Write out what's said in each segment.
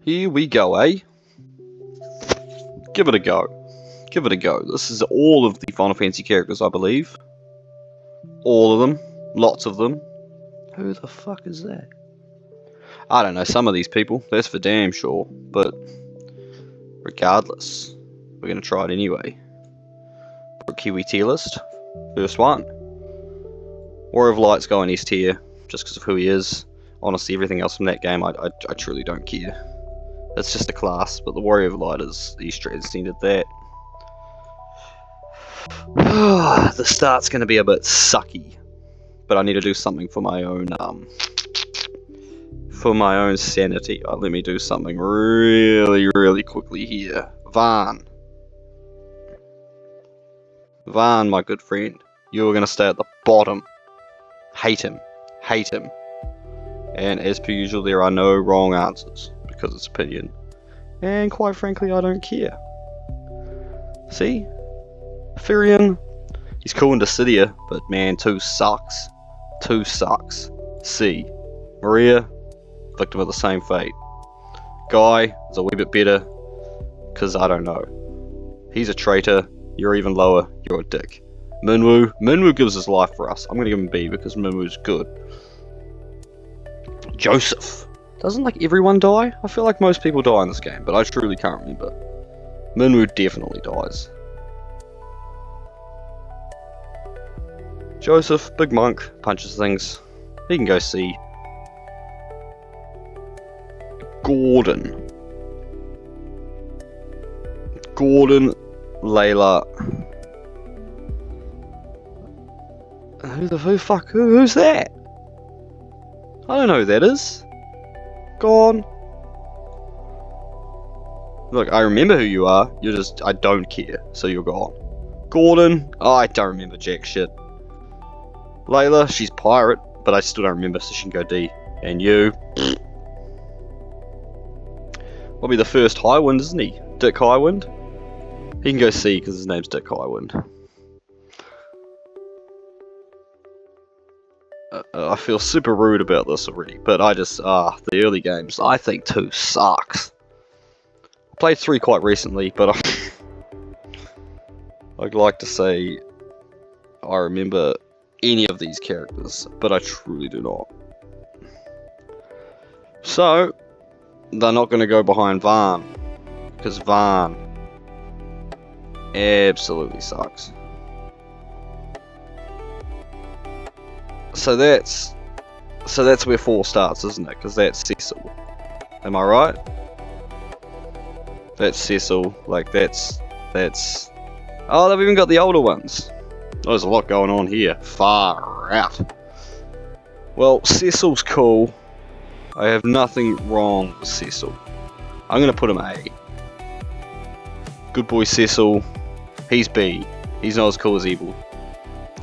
Here we go, eh? Give it a go. Give it a go. This is all of the Final Fantasy characters, I believe. All of them. Lots of them. Who the fuck is that? I don't know, some of these people. That's for damn sure. But regardless, we're going to try it anyway. For Kiwi tier list. First one. Warrior of Light's going S tier, just because of who he is. Honestly, everything else from that game, I truly don't care. It's just a class, but the Warrior of Light is, he's transcended that. The start's going to be a bit sucky, but I need to do something for my own sanity. Let me do something really quickly here. Vaan, my good friend, you're going to stay at the bottom. Hate him. And as per usual, there are no wrong answers, because it's opinion. And quite frankly, I don't care. See? Firion, he's cool in Dissidia, but man, 2 sucks. 2 sucks. C. Maria, victim of the same fate. Guy is a wee bit better, because I don't know. He's a traitor, you're even lower, you're a dick. Minwu gives his life for us. I'm gonna give him B because Minwu's good. Joseph. Doesn't like everyone die? I feel like most people die in this game, but I truly can't remember. Minwu definitely dies. Joseph, big monk, punches things. He can go C. Gordon, Layla. Who's that? I don't know who that is. Gone. Look, I remember who you are. You're just, I don't care, so you're gone. Gordon, oh, I don't remember jack shit. Layla, she's pirate, but I still don't remember, so she can go D. And you, will be the first Highwind, isn't he? Dick Highwind. He can go C because his name's Dick Highwind. I feel super rude about this already, but I just, the early games, I think 2 sucks. I played 3 quite recently, but I'd like to say I remember any of these characters, but I truly do not. So, they're not going to go behind Vaan, because Vaan absolutely sucks. So that's where 4 starts, isn't it? Because that's Cecil. Am I right? That's Cecil. Like that's. Oh, they've even got the older ones. Oh, there's a lot going on here. Far out. Well, Cecil's cool. I have nothing wrong with Cecil. I'm gonna put him A. Good boy Cecil. He's B. He's not as cool as Evil.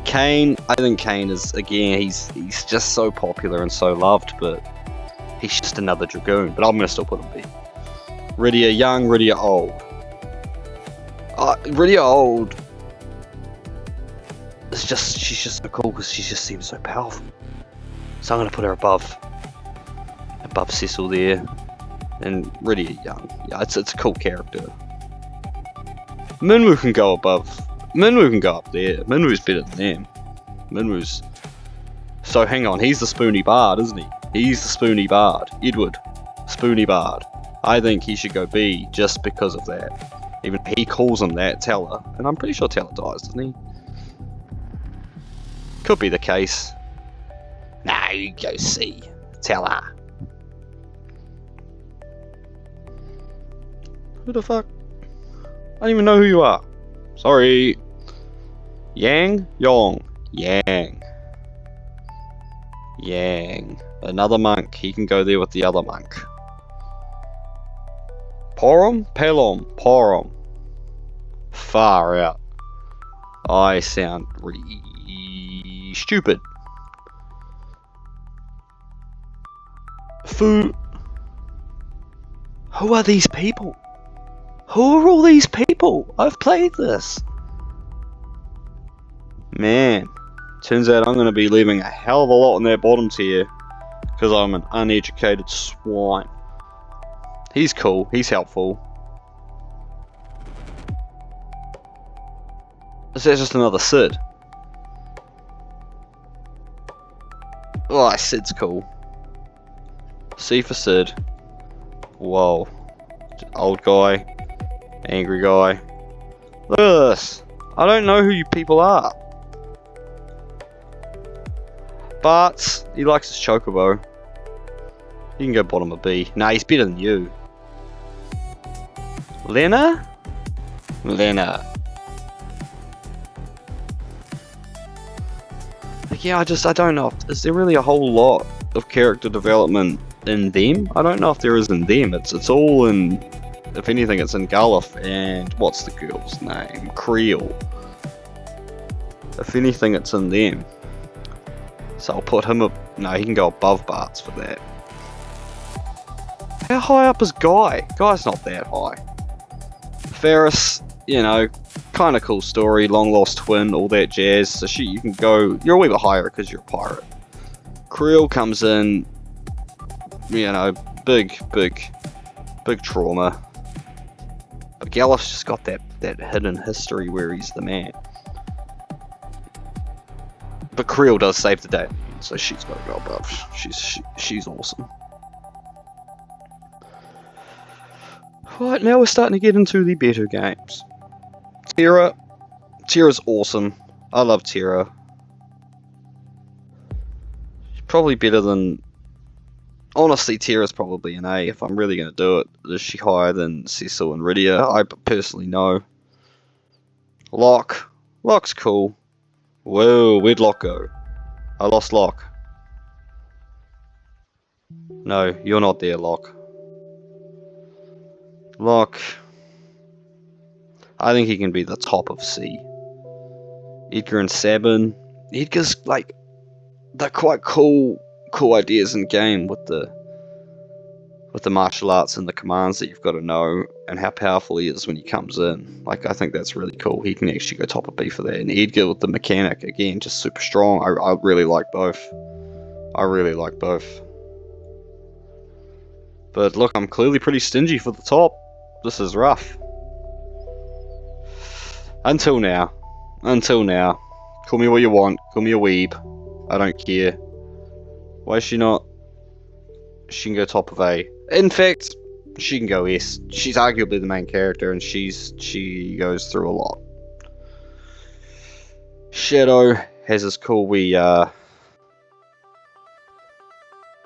Kane, I think Kane is, again, he's just so popular and so loved, but he's just another Dragoon. But I'm going to still put him B. Rydia young, Rydia old. Rydia old, she's just so cool because she just seems so powerful. So I'm going to put her above Cecil there. And Rydia young. Yeah, it's a cool character. Minwu can go above. Minwu can go up there. Minwu's better than them. Minwu's... So hang on, he's the Spoony Bard, isn't he? He's the Spoony Bard. Edward. Spoony Bard. I think he should go B just because of that. Even he calls him that, Teller. And I'm pretty sure Teller dies, doesn't he? Could be the case. No, you go C. Teller. Who the fuck? I don't even know who you are. Sorry. Yang? Yong. Yang. Another monk. He can go there with the other monk. Porom? Pelom. Porom. Far out. I sound stupid. Who are these people? Who are all these people? I've played this. Man, Turns out I'm going to be leaving a hell of a lot in that bottom tier because I'm an uneducated swine. He's cool. He's helpful. Is that just another Sid? Oh, Sid's cool. C for Sid. Whoa. Old guy. Angry guy. Look at this. I don't know who you people are. But he likes his chocobo. You can go bottom of B. Nah, he's better than you. Lena? Lena. Yeah, I don't know. Is there really a whole lot of character development in them? I don't know if there is in them. It's all in, if anything, it's in Gullif and what's the girl's name? Creel. If anything, it's in them. So I'll put him up. No, he can go above Bart's for that. How high up is Guy? Guy's not that high. Ferris, you know, kind of cool story, long lost twin, all that jazz. So you can go, you're a wee bit higher because you're a pirate. Creel comes in, you know, big trauma. But Gullif's just got that hidden history where he's the man. But Creel does save the day, so she's got to go above. She's awesome. Right, now we're starting to get into the better games. Tira's awesome. I love Tira. Probably better than... Honestly, Tira's probably an A if I'm really going to do it. Is she higher than Cecil and Rydia? I personally know. Locke's cool. Whoa, where'd Locke go? I lost Locke. No, you're not there, Locke. Locke. I think he can be the top of C. Edgar and Sabin. Edgar's like, they're quite cool ideas in game with the martial arts and the commands that you've got to know and how powerful he is when he comes in. Like, I think that's really cool. He can actually go top of B for that. And Edgar with the mechanic, again, just super strong. I really like both. But look, I'm clearly pretty stingy for the top. This is rough. Until now. Call me what you want. Call me a weeb. I don't care. Why is she not? She can go top of A. In fact, she can go S. She's arguably the main character, and she goes through a lot. Shadow has this cool wee,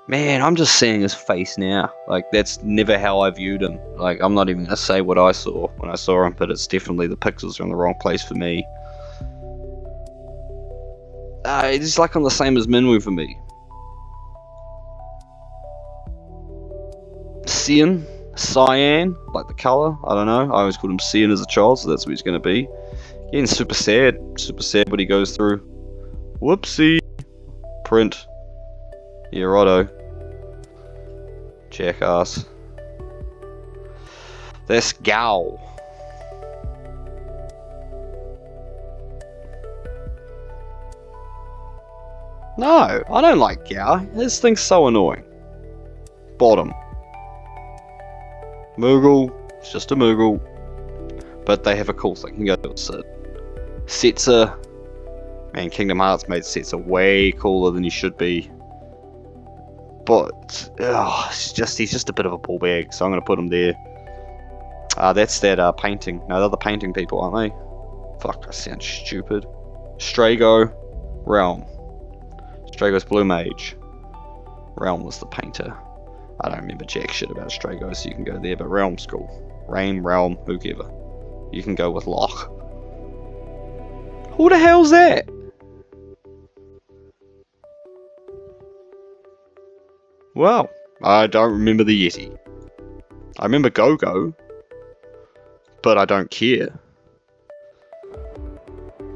man, I'm just seeing his face now. Like, that's never how I viewed him. Like, I'm not even gonna say what I saw when I saw him, but it's definitely the pixels are in the wrong place for me. It's like on the same as Minwoo for me. Cyan, like the colour, I don't know. I always called him Cyan as a child, so that's what he's going to be. Again, super sad what he goes through. Whoopsie. Print. Yeah, righto. Jackass. That's Gao. No, I don't like Gao. This thing's so annoying. Bottom. Moogle, it's just a Moogle, but they have a cool thing. You can go to Sid. Setzer, man, Kingdom Hearts made Setzer way cooler than he should be, but he's just a bit of a ball bag, so I'm gonna put him there. That's that painting. No, they're the painting people, aren't they? Fuck, I sound stupid. Strago, Realm. Strago's Blue Mage. Realm was the painter. I don't remember jack shit about Strago, so you can go there, but Realm's cool. Rain, Realm, whoever. You can go with Locke. Who the hell's that? Well, I don't remember the Yeti. I remember Go-Go, but I don't care.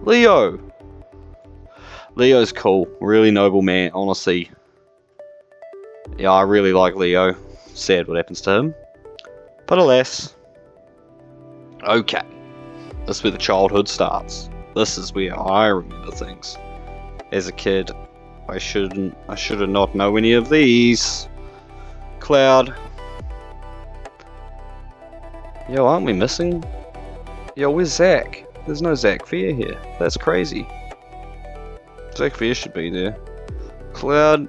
Leo. Leo's cool. Really noble man, honestly. Yeah, I really like Leo. Sad what happens to him. But alas. Okay. This is where the childhood starts. This is where I remember things. as a kid. I should have not know any of these. Cloud. Yo, aren't we missing? Yo, where's Zach? There's no Zach Fair here. That's crazy. Zach Fair should be there. Cloud.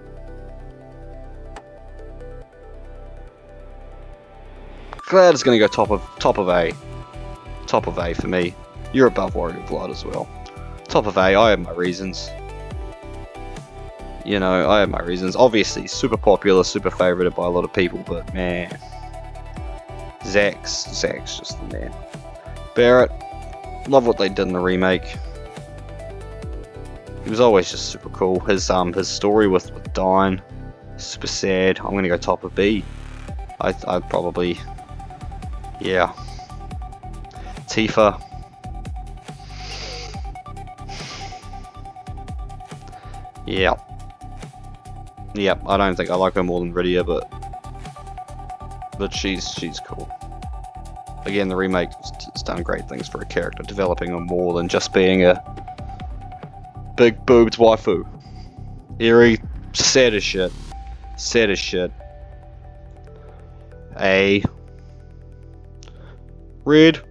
Cloud is gonna go top of A. Top of A for me. You're above Warrior of Light as well. Top of A, I have my reasons. You know, I have my reasons. Obviously, super popular, super favorited by a lot of people, but man. Zach's just the man. Barrett, love what they did in the remake. He was always just super cool. His story with Dine, super sad. I'm gonna go top of B. I'd probably, yeah. Tifa. Yeah. Yep, I don't think I like her more than Rydia, but she's cool. Again, the remake has done great things for a character, developing her more than just being a big boobed waifu. Eerie, sad as shit. Sad as shit. A. Red,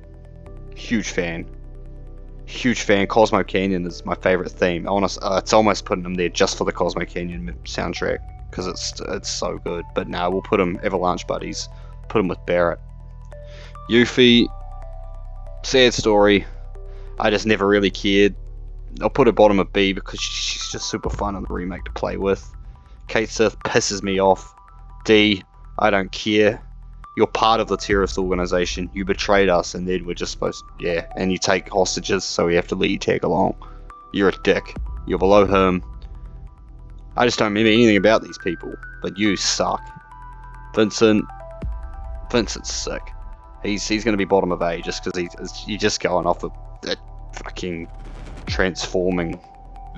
huge fan. Huge fan. Cosmo Canyon is my favorite theme. It's almost putting him there just for the Cosmo Canyon soundtrack because it's so good. But now we'll put him Avalanche buddies. Put him with Barrett. Yuffie, sad story. I just never really cared. I'll put her bottom of B because she's just super fun in the remake to play with. Kate Sith pisses me off. D, I don't care. You're part of the terrorist organization. You betrayed us, and then we're just supposed to, yeah. And you take hostages, so we have to let you tag along. You're a dick. You're below him. I just don't remember anything about these people, but you suck. Vincent's sick. He's gonna be bottom of A just because you're just going off of that fucking transforming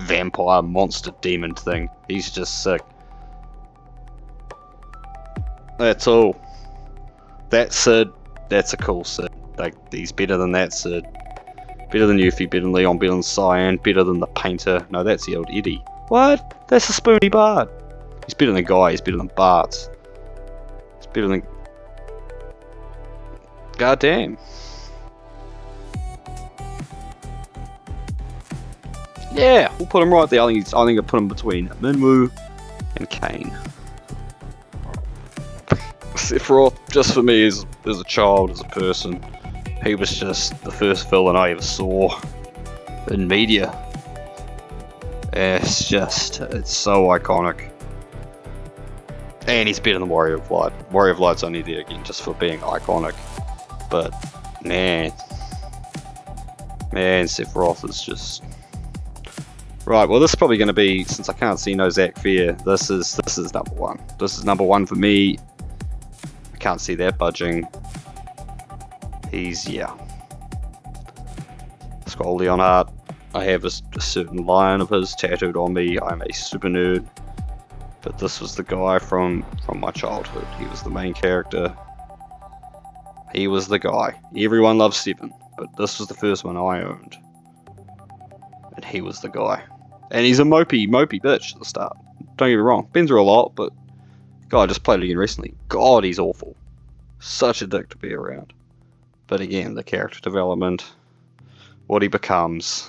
vampire monster demon thing. He's just sick. That's all. That Sid, that's a cool Sid. Like, he's better than that Sid. Better than Yuffie, better than Leon, better than Cyan, better than the Painter. No, that's the old Eddie. What? That's the Spoony Bard. He's better than Guy, he's better than Bards. He's better than... God damn. Yeah, we'll put him right there. I think I'll put him between Minwoo and Kane. Sephiroth, just for me, as a child, as a person, he was just the first villain I ever saw in media. It's so iconic. And he's better than Warrior of Light. Warrior of Light's only there again just for being iconic. But, man, Sephiroth is just... Right, well this is probably going to be, since I can't see no Zach Fair, this is number one. This is number one for me. Can't see that budging. He's, yeah. Skull Leonhardt. I have a certain line of his tattooed on me. I'm a super nerd. But this was the guy from my childhood. He was the main character. He was the guy. Everyone loves Seven, but this was the first one I owned. And he was the guy. And he's a mopey bitch at the start. Don't get me wrong. Been through a lot, but God, I just played it again recently. God, he's awful. Such a dick to be around. But again, the character development, what he becomes,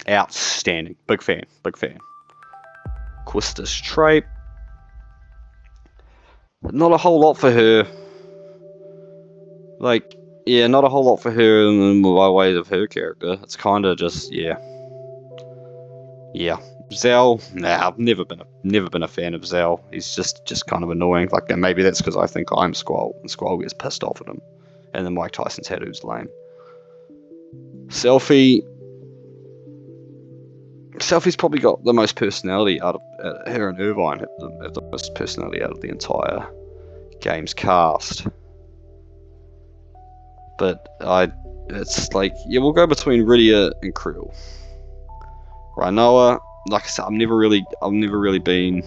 outstanding. Big fan. Quistis Trape. Not a whole lot for her. Like, yeah, not a whole lot for her in the way of her character. It's kind of just, yeah. Zell, nah, I've never been a fan of Zell. He's just kind of annoying. Like, maybe that's because I think I'm Squall, and Squall gets pissed off at him. And then Mike Tyson's tattoo's lame. Selphie's probably got the most personality out of her and Irvine have the most personality out of the entire game's cast. But it's like, yeah, we'll go between Rydia and Krill. Rinoa, like I said, I've never really been.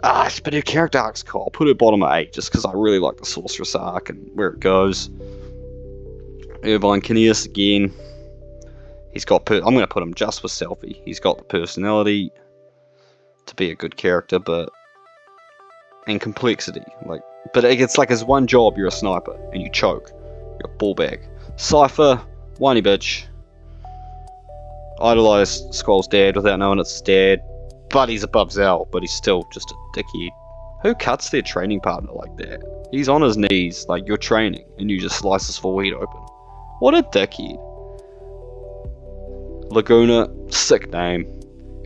But her character arc's cool. I'll put her bottom at 8 just because I really like the Sorceress arc and where it goes. Irvine Kineas again. He's got. I'm gonna put him just with selfie. He's got the personality to be a good character, and complexity. But it's like his one job. You're a sniper and you choke. You're a ball bag. Cypher, whiny bitch. Idolize Squall's dad without knowing it's his dad. But he's above Zell, but he's still just a dickhead. Who cuts their training partner like that? He's on his knees, like you're training, and you just slice his forehead open. What a dickhead. Laguna, sick name.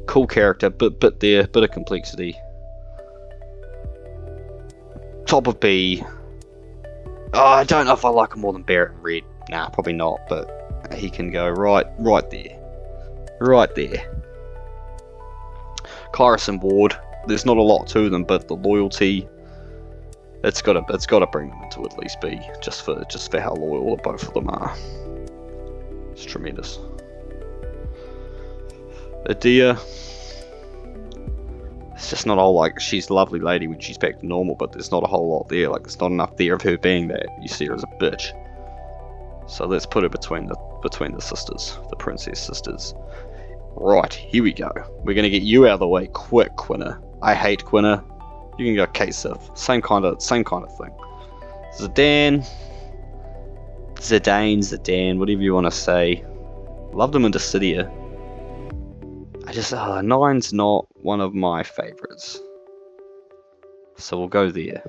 Cool character, bit of complexity. Top of B. Oh, I don't know if I like him more than Barrett and Red. Nah, probably not, but he can go right there. Right there. Kyrus and Ward. There's not a lot to them, but the loyalty, it's gotta bring them into at least B, just for how loyal both of them are. It's tremendous. Adia, it's just not all like she's a lovely lady when she's back to normal, but there's not a whole lot there. Like there's not enough there of her being that. You see her as a bitch. So let's put her between the sisters, the princess sisters. Right, here we go. We're gonna get you out of the way quick, Quinna. I hate Quinna. You can go Kate Sif. Same kind of thing. Zidane, whatever you want to say. Loved him in Dissidia. Nine's not one of my favorites. So we'll go there.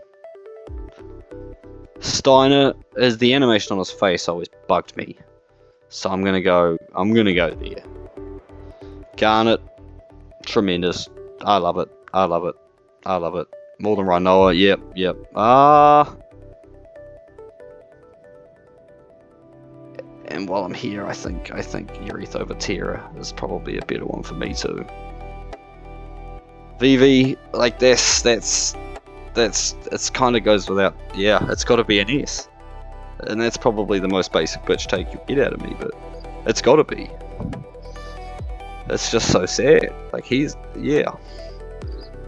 Steiner, as the animation on his face always bugged me. So I'm gonna go there. Garnet, tremendous. I love it. More than Rhinoa, yep. And while I'm here, I think Ureth over Terra is probably a better one for me too. Vivi, like it's kind of goes without. Yeah, it's got to be an S, and that's probably the most basic bitch take you get out of me, but it's got to be. It's just so sad. Like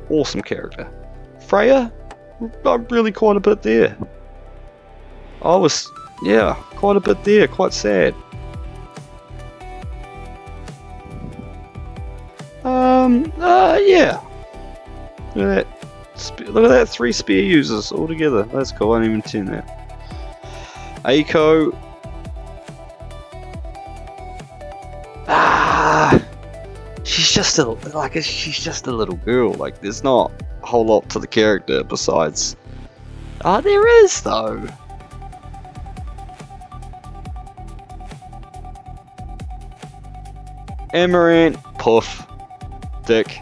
awesome character. Freya, I'm really quite a bit there. Quite a bit there, quite sad. Yeah. Look at that, 3 spear users all together. That's cool, I didn't even see that. Aiko. She's just a little girl. Like, there's not a whole lot to the character besides. There is though. Amaranth, Puff, Dick.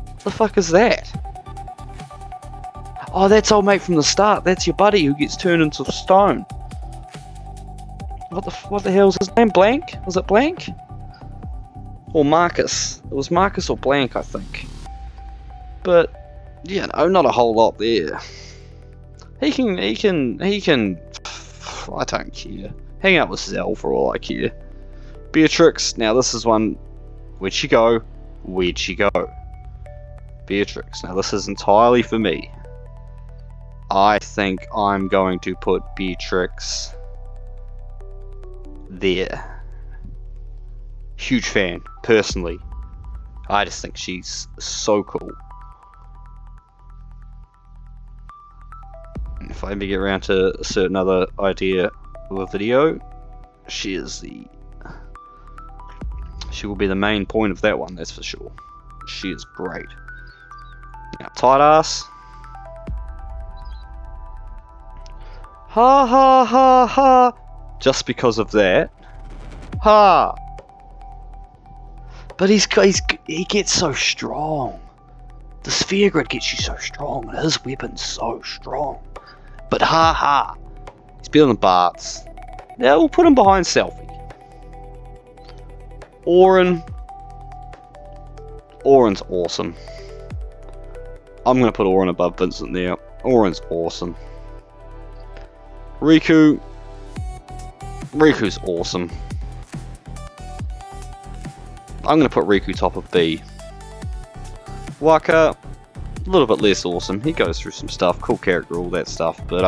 What the fuck is that? Oh, that's old mate from the start. That's your buddy who gets turned into stone. What the hell is his name? Blank? Was it Blank? Or Marcus? It was Marcus or Blank, I think. But not a whole lot there. He can. I don't care. Hang out with Zell for all I care. Beatrix. Now this is one. Where'd she go? Beatrix. Now this is entirely for me. I think I'm going to put Beatrix there. Huge fan, personally. I just think she's so cool. If I ever get around to a certain other idea of a video, she will be the main point of that one, that's for sure. She is great. Now, tight ass. Ha ha ha ha. Just because of that. Ha. But he gets so strong. The sphere grid gets you so strong, and his weapon's so strong. But ha ha. He's better than Bart's. Now we'll put him behind Selfie. Orin's awesome. I'm gonna put Orin above Vincent there. Orin's awesome. Riku's awesome. I'm gonna put Riku top of B. Waka, a little bit less awesome. He goes through some stuff, cool character, all that stuff, but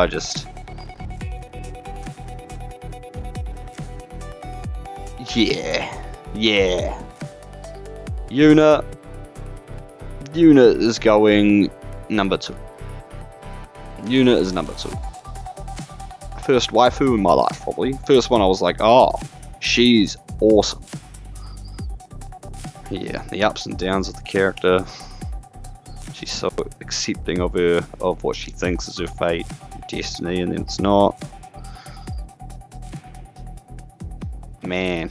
Yeah. Yuna is going number 2. Yuna is number 2. First waifu in my life, probably. First one I was like, oh, she's awesome. Yeah, the ups and downs of the character. She's so accepting of what she thinks is her fate, destiny, and then it's not. Man.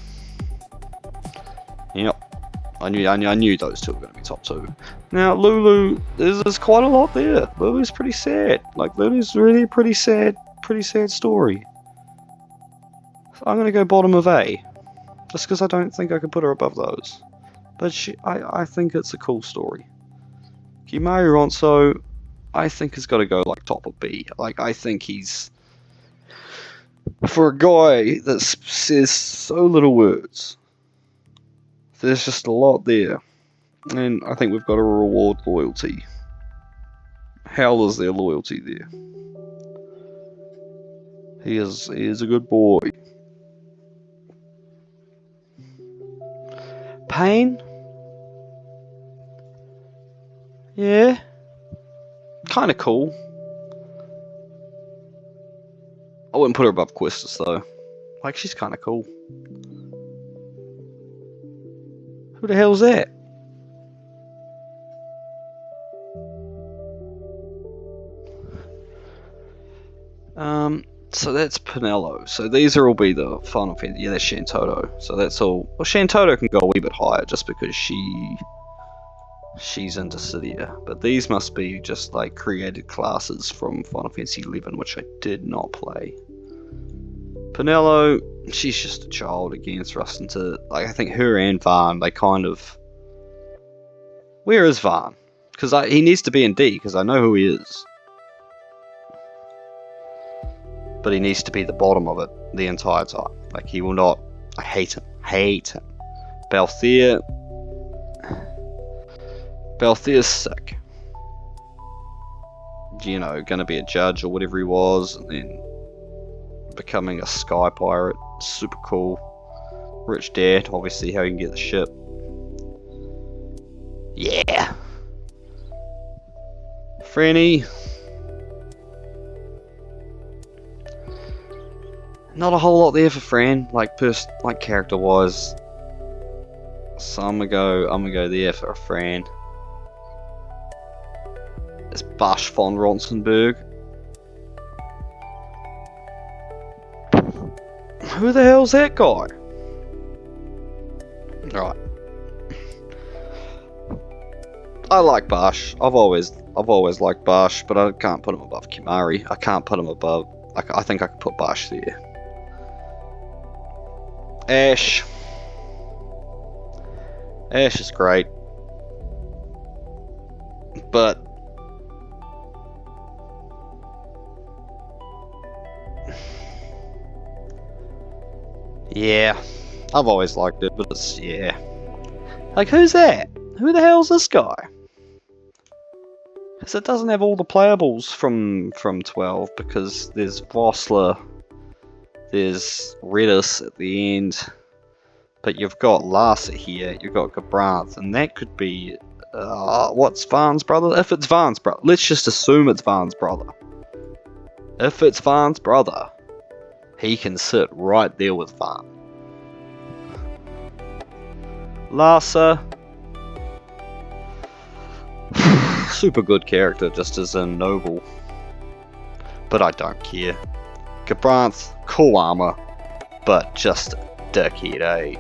Yep. I knew those two were going to be top 2. Now, Lulu, there's quite a lot there. Lulu's pretty sad. Like, Lulu's really a pretty sad story. So I'm going to go bottom of A. Just because I don't think I could put her above those. But I think it's a cool story. Kimari Ronso, I think has got to go like top of B. Like, I think he's... For a guy that says so little words, there's just a lot there. And I think we've got to reward loyalty. How is there loyalty there? He is a good boy. Pain? Yeah. Kinda cool. I wouldn't put her above Questus though. Like, she's kinda cool. Who the hell's that? So that's Pinello. So these are all be the Final Fantasy. Yeah, that's Shantoto. So that's all. Well, Shantoto can go a wee bit higher just because she's into Dissidia. But these must be just like created classes from Final Fantasy XI, which I did not play. Pinello, she's just a child again, thrust into, like, I think her and Vaan, they kind of... Where is Vaan? Because he needs to be in D, because I know who he is. But he needs to be the bottom of it the entire time. Like, he will not... I hate him. Balthier's sick. You know, gonna be a judge or whatever he was, and then becoming a sky pirate. Super cool. Rich dad, obviously how he can get the ship. Yeah. Franny. Not a whole lot there for Fran, like character wise. So I'm gonna go there for a Fran. It's Bash von Ronsenberg. Who the hell's that guy? Right. I like Bash. I've always liked Bash, but I can't put him above Kimari. I can't put him above. I think I could put Bash there. Ash. Ash is great, but yeah, I've always liked it, but it's, yeah. Like, who's that? Who the hell's this guy? Because it doesn't have all the playables from 12, because there's Vossler, there's Redis at the end, but you've got Larsa here, you've got Gabranth, and that could be, what's Vaan's brother? If it's Vaan's brother, let's just assume it's Vaan's brother. If it's Vaan's brother, he can sit right there with Vaan. Larsa, super good character, just as a noble, but I don't care. Gabranth, cool armor, but just a dickhead, eh?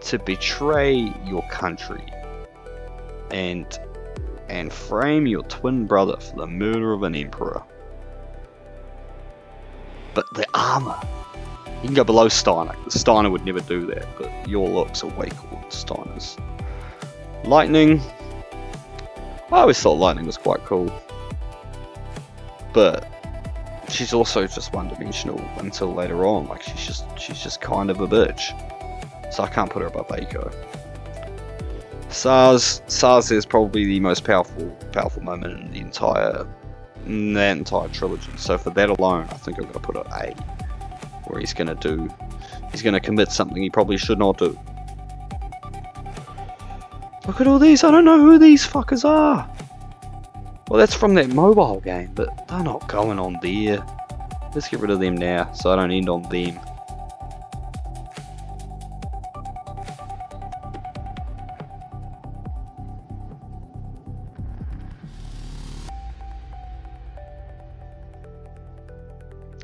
To betray your country and frame your twin brother for the murder of an emperor. But the armor, you can go below Steiner. Steiner would never do that, but your looks are way cooler than Steiner's. Lightning, I always thought Lightning was quite cool, but she's also just one-dimensional until later on. Like, she's just kind of a bitch. So I can't put her above Aiko. Sars is probably the most powerful moment in that entire trilogy. So for that alone, I think I'm gonna put it A, where he's gonna do he's going to commit something he probably should not do. Look at all these, I don't know who these fuckers are. Well, that's from that mobile game, but they're not going on there. Let's get rid of them now, so I don't end on them.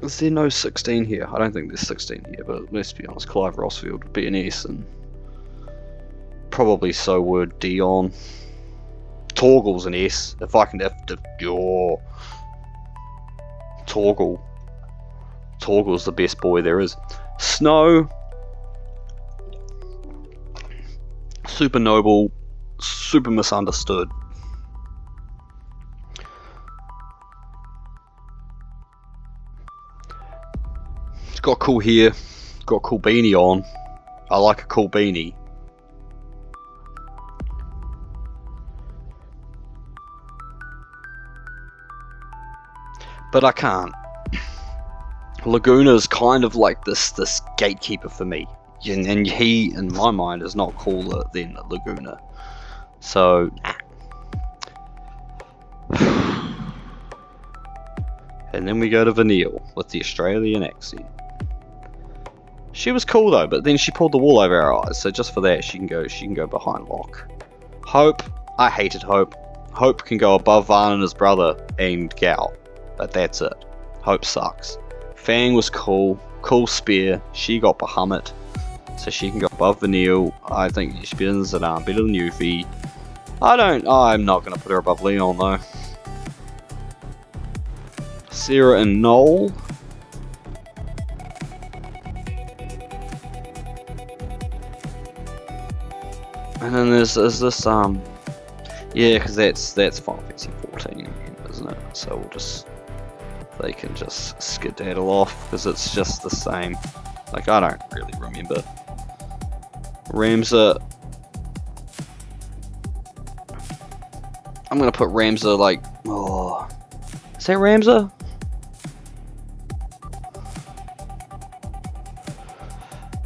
Is there no 16 here? I don't think there's 16 here, but let's be honest, Clive Rossfield would be an S, and probably so would Dion. Torgal's an S, if I can have to... Oh. Torgal's the best boy there is. Snow. Super noble, super misunderstood. He's got cool hair, got a cool beanie on. I like a cool beanie. But I can't. Laguna's kind of like this gatekeeper for me. And he, in my mind, is not cooler than Laguna. So, and then we go to Vanille with the Australian accent. She was cool though, but then she pulled the wool over our eyes. So just for that, she can go behind lock. Hope, I hated Hope. Hope can go above Van and his brother and Gal, but that's it. Hope sucks. Fang was cool spear. She got Bahamut, so she can go above Vanille. I think she's better than Zidane, better than Yuffie. I'm not gonna put her above Leon though. Sarah and Noel. And then there's this yeah, because that's Final Fantasy 14, isn't it? So they can just skedaddle off because it's just the same. Like, I don't really remember. Ramza. I'm gonna put Ramza like, oh, is that Ramza?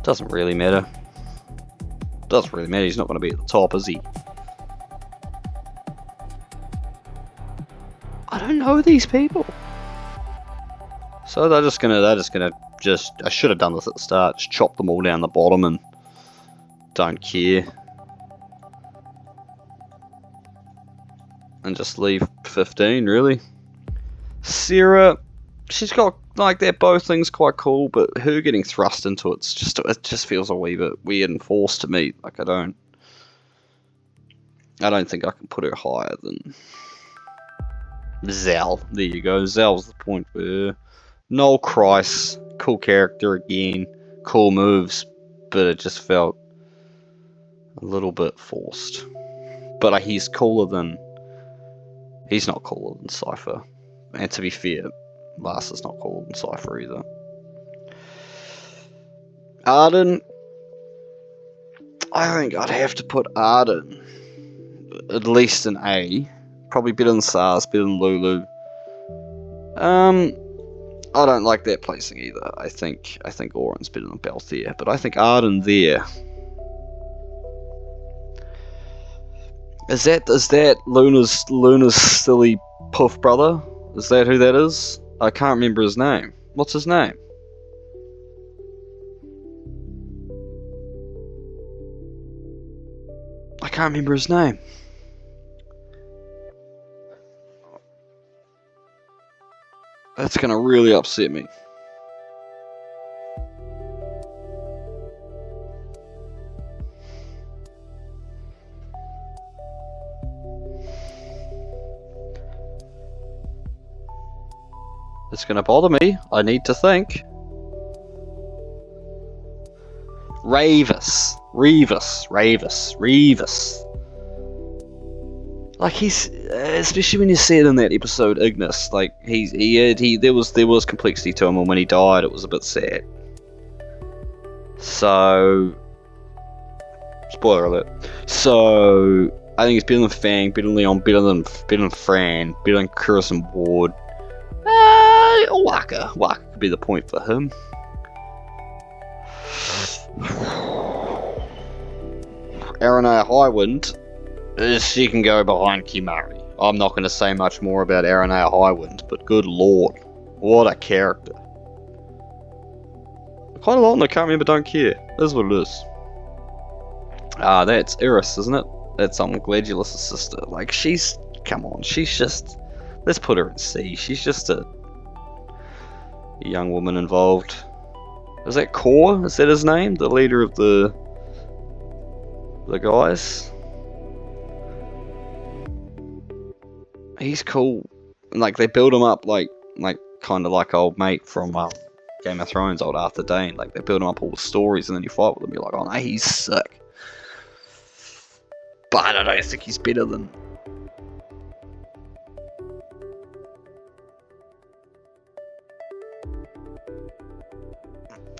Doesn't really matter. Doesn't really matter. He's not gonna be at the top, is he? I don't know these people. So they're just gonna I should have done this at the start, just chop them all down the bottom and don't care. And just leave 15, really. Sarah, she's got, like, that bow thing's quite cool, but her getting thrust into it just feels a wee bit weird and forced to me. Like, I don't think I can put her higher than Zal. There you go, Zal's the point for her. Noel Christ, cool character again, cool moves, but it just felt a little bit forced. But he's not cooler than Cypher. And to be fair, Master's not cooler than Cypher either. Arden, I think I'd have to put Arden at least an A. Probably better than SARS, better than Lulu. I don't like that placing either. I think Oren's better than Balthier, but I think Arden there. Is that Luna's silly puff brother? Is that who that is? I can't remember his name. What's his name? I can't remember his name. That's gonna really upset me. It's gonna bother me. I need to think. Revis. Like, he's, especially when you see it in that episode, Ignis. Like, there was complexity to him, and when he died, it was a bit sad. So, spoiler alert. So, I think he's better than Fang, better than Leon, better than Fran, better than Curtis and Ward. Waka could be the point for him. Aranea Highwind, she can go behind Kimari. I'm not going to say much more about Aranea Highwind, but good lord, what a character. Quite a lot, and I can't remember, don't care. That's what it is. That's Eris, isn't it? That's Gladulus' sister. Like, she's... Come on, she's just... Let's put her in C. She's just a young woman involved. Is that Core? Is that his name? The leader of the guys? He's cool. And, like, they build him up like kind of like old mate from Game of Thrones, old Arthur Dane. Like, they build him up all the stories, and then you fight with him. You're like, oh no, he's sick. But I don't think he's better than...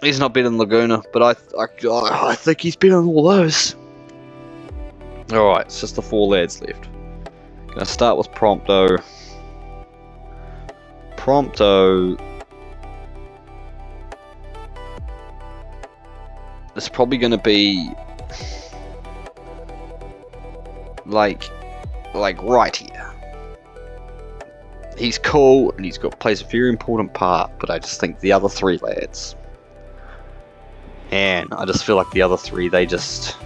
He's not better than Laguna, but I think he's better than all those. Alright, it's just the 4 lads left. Gonna start with Prompto. Prompto is probably gonna be like right here. He's cool and plays a very important part, but I just think the other 3 lads, and I just feel like the other 3, they just,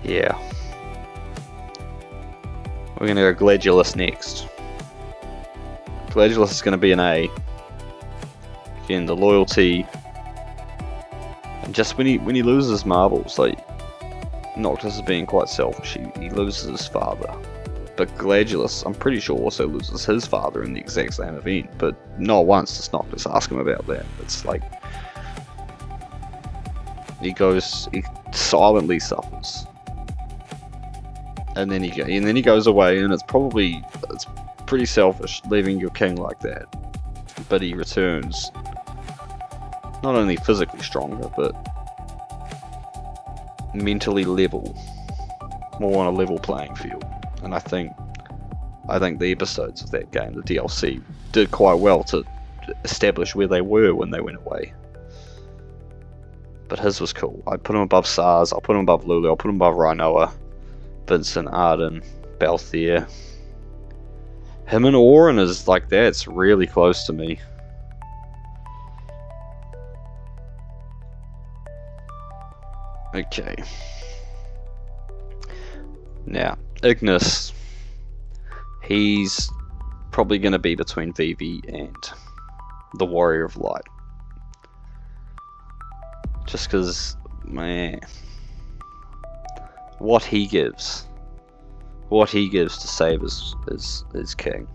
yeah. We're gonna go Gladulus next. Gladulus is gonna be an A. Again, the loyalty, and just when he loses marbles, like Noctis is being quite selfish. He loses his father, but Gladulus, I'm pretty sure, also loses his father in the exact same event. But not once does Noctis ask him about that. It's like he silently suffers, and then he goes away, and it's pretty selfish leaving your king like that. But he returns not only physically stronger, but mentally level, more on a level playing field. And I think the episodes of that game, the DLC, did quite well to establish where they were when they went away. But his was cool. I'd put him above SARS, I'll put him above Lulu, I'll put him above Rhinoa, Vincent, Arden, Balthier. Him and Orin is like that, it's really close to me. Okay. Now, Ignis. He's probably going to be between Vivi and the Warrior of Light. Just because, man, what he gives to save his king.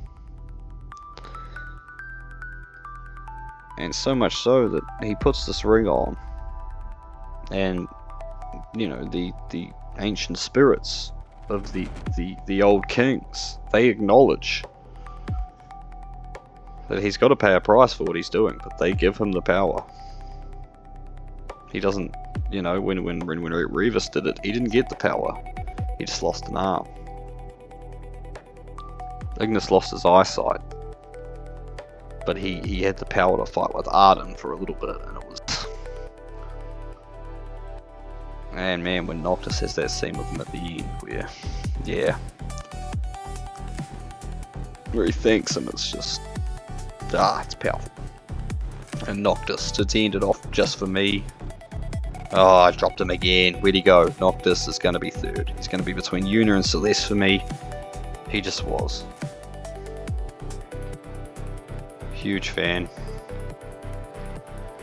And so much so that he puts this ring on, and you know, the ancient spirits of the old kings, they acknowledge that he's got to pay a price for what he's doing, but they give him the power. He doesn't, you know, when Revis did it, he didn't get the power. He just lost an arm. Ignis lost his eyesight, but he had the power to fight with Arden for a little bit, and it was... And man, when Noctis has that scene with him at the end, where, yeah, where he thanks him, it's just, it's powerful. And Noctis, to end it off just for me, oh, I dropped him again. Where'd he go? Noctis is going to be 3rd. He's going to be between Yuna and Celeste for me. He just was. Huge fan.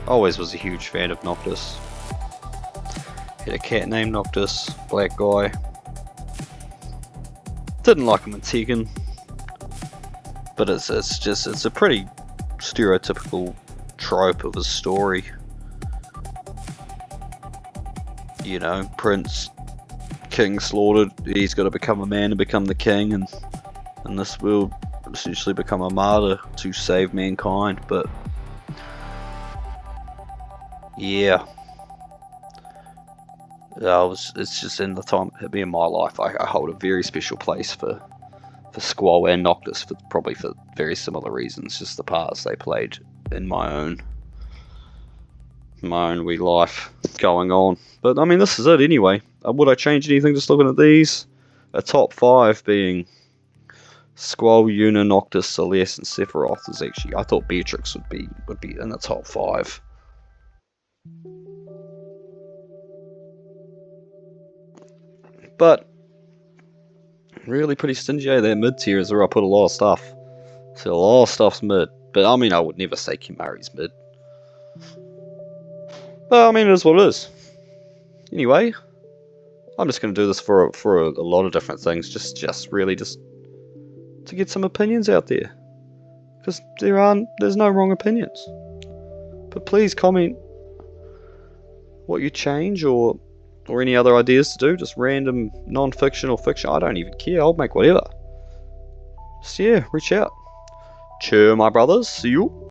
Always was a huge fan of Noctis. Had a cat named Noctis, black guy. Didn't like him in Tekken, but it's a pretty stereotypical trope of his story. You know, prince, king slaughtered, he's got to become a man and become the king, and in this world essentially become a martyr to save mankind. But yeah, it's just in the time it be in my life, I hold a very special place for Squall and Noctis, probably for very similar reasons, just the parts they played in my own my own wee life going on. But I mean, this is it anyway. Would I change anything just looking at these? A top 5 being Squall, Una, Noctis, Celeste, and Sephiroth is actually. I thought Beatrix would be in the top 5. But really pretty stingy. That mid tier is where I put a lot of stuff. So a lot of stuff's mid. But I mean, I would never say Kimari's mid. But I mean, it is what it is. Anyway, I'm just going to do this for a lot of different things. Just really to get some opinions out there. Because there's no wrong opinions. But please comment what you change or any other ideas to do. Just random non-fiction or fiction. I don't even care. I'll make whatever. So yeah, reach out. Cheer, my brothers. See you.